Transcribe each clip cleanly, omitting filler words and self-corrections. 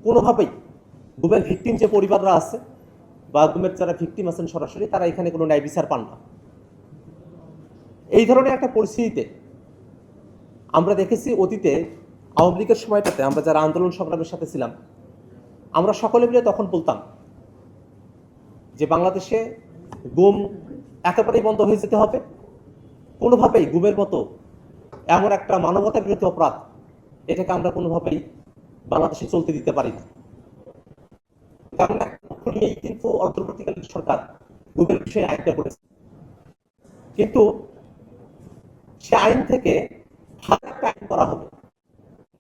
কোনোভাবেই গুমের ভিকটিম যে পরিবাররা আছে বা গুমের যারা ভিকটিম আছেন সরাসরি, তারা এখানে কোনো ন্যায় বিচার পান না। এই ধরনের একটা পরিস্থিতিতে আমরা দেখেছি অতীতে আওয়ামী লীগের সময়টাতে আমরা যারা আন্দোলন সংগ্রামের সাথে ছিলাম, আমরা সকলে মিলে তখন বলতাম যে বাংলাদেশে গুম একেবারেই বন্ধ হয়ে যেতে হবে। কোনোভাবেই গুমের মতো এমন একটা মানবতা বিরোধী অপরাধ, এটাকে আমরা কোনোভাবেই বাংলাদেশে চলতে দিতে পারি না। কারণ কিন্তু অন্তর্বর্তীকালীন সরকার গুমের বিষয়ে আইনটা করেছে, কিন্তু সে আইন থেকে ভালো একটা আইন করা হবে,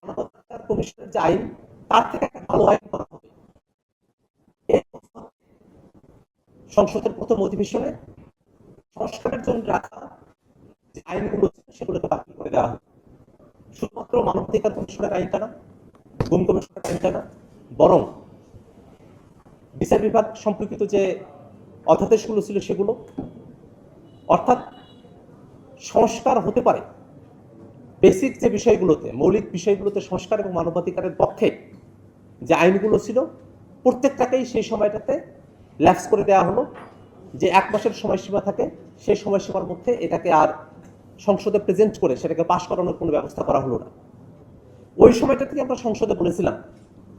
মানবাধিকার কমিশনের যে আইন, তার থেকে একটা ভালো আইন করা হবে। সংসদের প্রথম অধিবেশনে সংস্কারের জন্য রাখা যে আইনগুলো সেগুলোকে বাতিল করে দেওয়া হবে। শুধুমাত্র মানবাধিকার কমিশনের আইনটা না, গুম কমিশনের আইনটা না, বরং বিচার বিভাগ সম্পর্কিত যে অধ্যাদেশগুলো ছিল সেগুলো, অর্থাৎ সংস্কার হতে পারে বেসিক যে বিষয়গুলোতে, মৌলিক বিষয়গুলোতে সংস্কার এবং মানবাধিকারের পক্ষে যে আইনগুলো ছিল, প্রত্যেকটাকেই সেই সময়টাতে ল্যাপস করে দেওয়া হলো। যে 1 মাসের সময়সীমা থাকে, সেই সময়সীমার মধ্যে এটাকে আর সংসদে প্রেজেন্ট করে সেটাকে পাশ করানোর কোনো ব্যবস্থা করা হলো না। ওই সময়টা থেকে আমরা সংসদে বলেছিলাম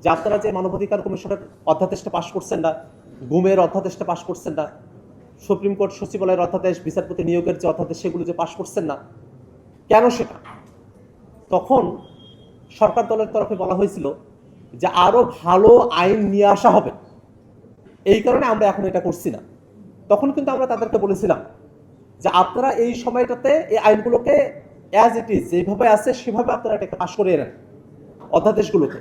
যে আপনারা যে মানবাধিকার কমিশনের অধ্যাদেশটা পাশ করছেন না, গুমের অধ্যাদেশটা পাশ করছেন না, সুপ্রিম কোর্ট সচিবালয়ের অধ্যাদেশ, বিচারপতি নিয়োগের যে অধ্যাদেশ, সেগুলো যে পাশ করছেন না, কেন সেটা? তখন সরকার দলের তরফে বলা হয়েছিল যে আরো ভালো আইন নিয়ে আসা হবে, এই কারণে আমরা এখন এটা করছি না। তখন কিন্তু আমরা তাদেরকে বলেছিলাম যে আপনারা এই সময়টাতে এই আইনগুলোকে অ্যাজ ইট ইজ, যেভাবে আছে সেভাবে আপনারা এটাকে পাশ করে নেন অধ্যাদেশগুলোকে।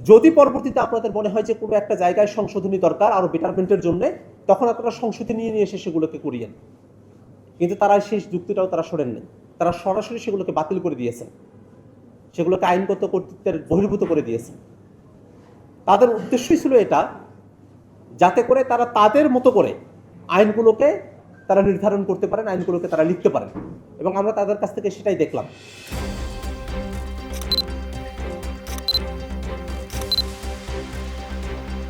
যদি পরবর্তীতে আপনাদের মনে হয় যে কোনো একটা জায়গায় সংশোধনী দরকার আরো বেটারমেন্টের জন্য, তখন আপনারা সংশোধনী নিয়ে এসে সেগুলোকে করিয়েন। কিন্তু তারা সেই যুক্তিটাও তারা সরেন নেই, তারা সরাসরি সেগুলোকে বাতিল করে দিয়েছেন, সেগুলোকে আইনগত কর্তৃত্বের বহির্ভূত করে দিয়েছেন। তাদের উদ্দেশ্যই ছিল এটা, যাতে করে তারা তাদের মতো করে আইনগুলোকে তারা নির্ধারণ করতে পারেন, আইনগুলোকে তারা লিখতে পারেন, এবং আমরা তাদের কাছ থেকে সেটাই দেখলাম।